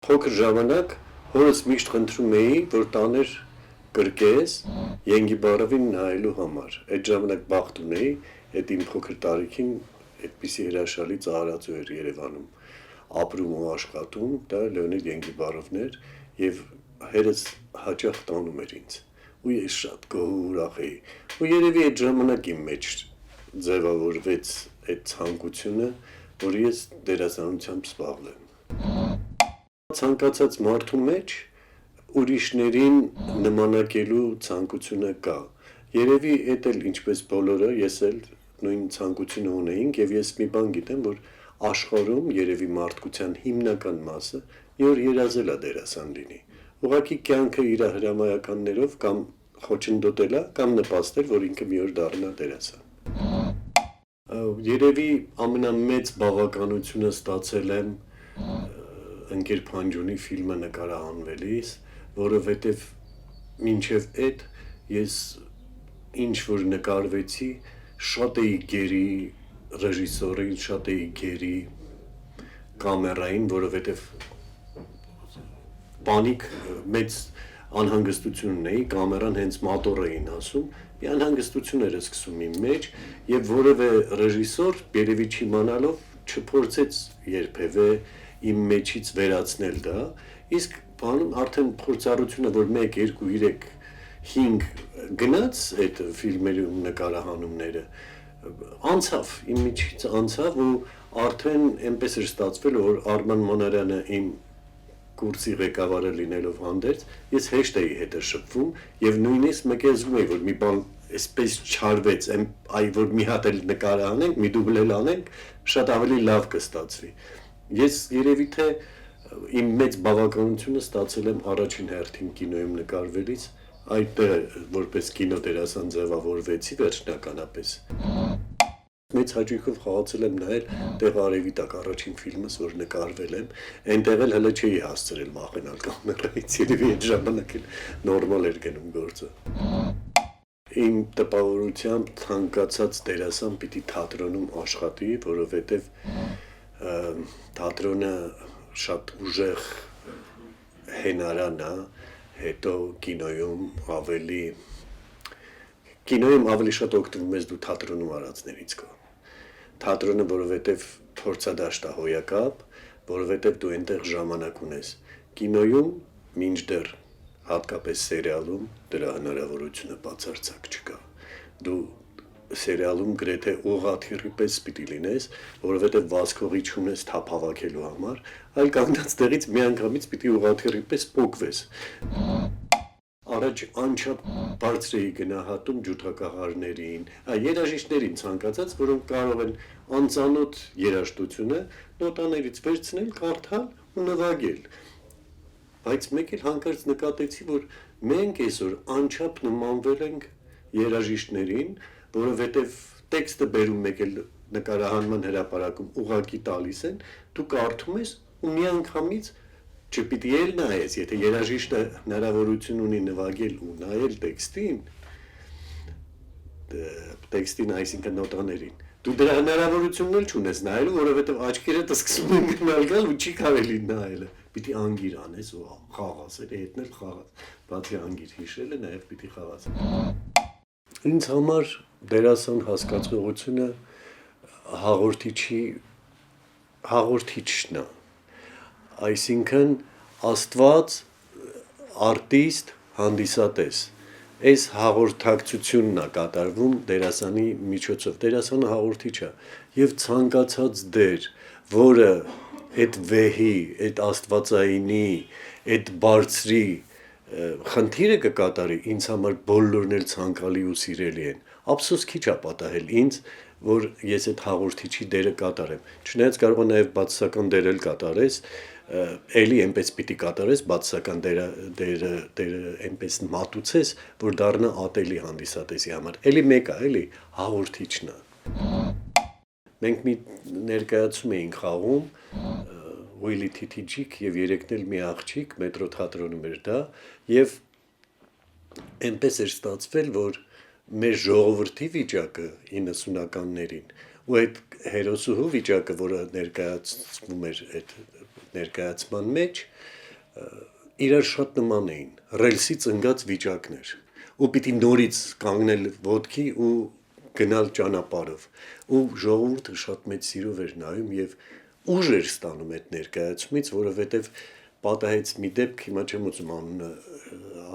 Փոքր ժամանակ հորս միշտ խնդրում էի, որ տաներ կրկես Ենգիբարովին նայելու համար։ Այդ ժամանակ բախտ ունեի, այդ իմ փոքր տարիքին այդպիսի հրաշալի ծառայացու էր Երևանում ապրում ու աշխատում, դա Լեոնիդ Ենգիբարովն էր եւ հերս հաճախ տանում էր ինձ։ Ու ես շատ գոհ էի։ Ու երևի այդ ժամանակ իմ մեջ ձևավորվեց այդ ցանկությունը, որ ես դերասանությամբ զբաղվեմ։ Ցանկացած մարդու մեջ ուրիշներին նմանակելու ցանկությունը կա։ Երևի էդ էլ ինչպես բոլորը, ես էլ նույն ցանկությունը ունեինք եւ ես մի բան գիտեմ, որ աշխարհում երևի մարդկության հիմնական մասը որ երազել է դերասան լինի։ Ուղղակի կյանքը իր հրամայականներով կամ խոչընդոտել է կամ նպաստել, որ ինքը մի օր դառնա դերասան։ Երևի ամենամեծ բավականությունը ստացել եմ ընկեր Փանջյունի ֆիլմը նկարահանվելիս, որովհետև մինչև այդ ես ինչ որ նկարվեցի, շատ էի գերի ռեժիսորին, շատ էի գերի կամերային, որովհետև պանիկ մեծ անհանգստություն ունեի, կամերան հենց մատոր էին ասում, մի անհանգստություն էր սկսում իմ մեջ եւ որևէ ռեժիսոր երևի չիմանալով չփորձեց երբևէ իմ մեջից վերացնել դա, իսկ բանում արդեն փորձառությունը, որ 1, 2, 3, 5 գնաց այդ ֆիլմերում նկարահանումները, անցավ, իմ միջից անցավ ու արդեն այնպես էր ստացվել, որ Արման Մանարյանը իմ կուրսի ղեկավարը լինելով հանդերձ, ես հեշտ էի հետը շփվում եւ նույնիսկ մտածում էի, որ մի բան այսպես չարվեց, այ որ մի հատ էլ նկարահանենք, մի դուբլ էլ անենք, շատ ավելի լավ կստացվի։ Ես երևի թե իմ մեծ բավականությունը ստացել եմ առաջին հերթին կինոյում նկարվելիս, այդտեղ որպես կինոդերասան ձևավորվեցի վերջնականապես։ Մեծ հաճույքով խաղացել եմ նայել Տեղ արևի տակ առաջին ֆիլմս, որ նկարվել եմ, այնտեղ էլ հələ չէի հասցրել վախենալ կամերայից, երևի այդ ժամանակ էլ նորմալ էր գնում գործը։ Իմ տպավորությամբ ցանկացած դերասան պիտի թատրոնում աշխատի, որովհետև թատրոնը շատ ուժեղ հենարան է, հետո կինոյում ավելի շատ օգտվում ես դու թատրոնում արածներից քո։ Թատրոնը, որովհետև փորձադաշտ է հոյակապ, որովհետև դու այնտեղ ժամանակ ունես։ Կինոյում մինչդեռ հատկապես սերիալում դրա հնարավորությունը բացարձակ չկա։ Դու սերիալում գրեթե ուղղաթիռի պես պիտի լինես, որովհետև վազքողի չունես թափ հավաքելու համար, այլ կանգնած տեղից միանգամից պիտի ուղղաթիռի պես պոկվես։ Առաջ անչափ բարձր էի գնահատում ջութակահարներին, երաժիշտներին ցանկացած, որոնք կարող են անծանոթ երաժշտությունը նոտաներից վերցնել, կարդալ ու նվագել։ Բայց մեկ էլ հանկարծ նկատեցի, որ մենք այսօր անչափ նմանվել ենք երաժիշտներին, որովհետև տեքստը բերում մեկ էլ նկարահանման հրապարակում ուղղակի տալիս են, դու կարդում ես ու միանգամից չպիտի էլ նայես, եթե երաժիշտը հնարավորություն ունի նվագել ու նայել տեքստին, այսինքն նոտաներին, դու դրա հնարավորությունն էլ չունես նայելու, որովհետև աչքերդ սկսում են գնալ ու չի կարելի նայելը, պիտի անգիր անես ու խաղաս, հետն էլ խաղաս, բացի անգիր հիշելը նաև պիտի խաղաս։ Ինձ համար դերասան հասկացողությունը հաղորդիչն է, այսինքն Աստված, արտիստ, հանդիսատես, այս հաղորդակցությունն է կատարվում դերասանի միջոցով, դերասանը հաղորդիչ է եւ ցանկացած դեր, որը այդ վեհի, այդ աստվածայինի, այդ բարձրի խնդիրը կկատարի, ինձ համար բոլորն էլ ցանկալի ու սիրելի են, ափսոս քիչ է պատահել ինձ, որ ես այդ հաղորդիչի դերը կատարեմ, չնայած կարող է նաեւ բացասական դեր էլ կատարես, էլի այնպես պիտի կատարես, բացասական դերը այնպես մատուցես, որ դառնա ատելի հանդիսատեսի համար, էլի մեկ է, էլի հաղորդիչն է։ Մենք մի ներկայացում էինք խաղում, Ուիլի Թիթիջիկ եւ երեքն էլ մի աղջիկ, մետրո թատրոնում էր դա, եւ այնպես էր ստացվել, որ մեր ժողովրդի վիճակը 90-ականներին ու այդ հերոսուհու վիճակը, որը ներկայացվում էր այդ ներկայացման մեջ, իրար շատ նման էին, ռելսից ընկած վիճակներ, ու պիտի նորից կանգնել ոտքի ու գնալ ճանապարհով, ու ժողովուրդը շատ մեծ սիրով էր նայում եւ ուժ էր ստանում այդ ներկայացումից, որովհետեւ պատահեց մի դեպք, հիմա չեմ ուզում անունը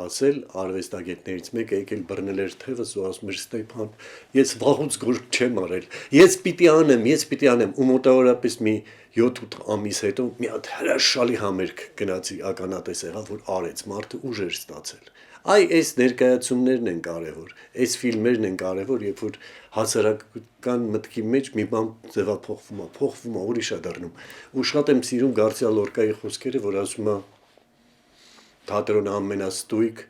ասել, արվեստագետներից մեկը եկել բռնել էր թևս ու ասում էր Ստեփան, ես վաղուց գործ չեմ արել, ես պիտի անեմ, ու մոտավորապես մի 7-8 ամիս հետո մի հատ հրաշալի համերգ գնացի ականատես եղավ, որ արեց, մարդը ուժ էր ստացել։ Այ այս ներկայացումներն են կարևոր, այս ֆիլմերն են կարևոր, երբ որ հասարակական մտքի մեջ մի բան փոխվում է, ուրիշ է դառնում։ Ու շատ եմ սիրում Գարսիա Լորկայի խոսքերը, որ ասում է թատրոնը ամենաստույգ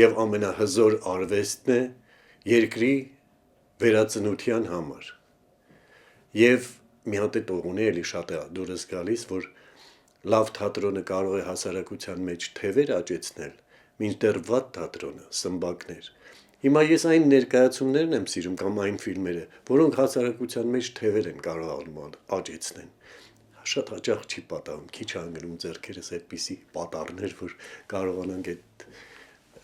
եւ ամենահզոր արվեստն է երկրի վերածնության համար։ Եվ մի հատ այդ օղունի էլի շատ է դուրս գալիս, որ լավ թատրոնը կարող է հասարակության մեջ թևեր աճեցնել, մինչդեռ վատ թատրոնը սմբակներ։ Հիմա ես այն ներկայացումներն եմ սիրում կամ այն ֆիլմերը, որոնք հասարակության մեջ թևեր են կարող աճեցնել։ Շատ հաճախ չի պատահում, քիչ անգնում ձեռքերս այդպիսի պատառներ, որ կարողանանք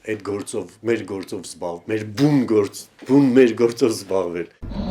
այդ գործով, մեր գործով զբաղվել, մեր բուն մեր գործով զբաղվել։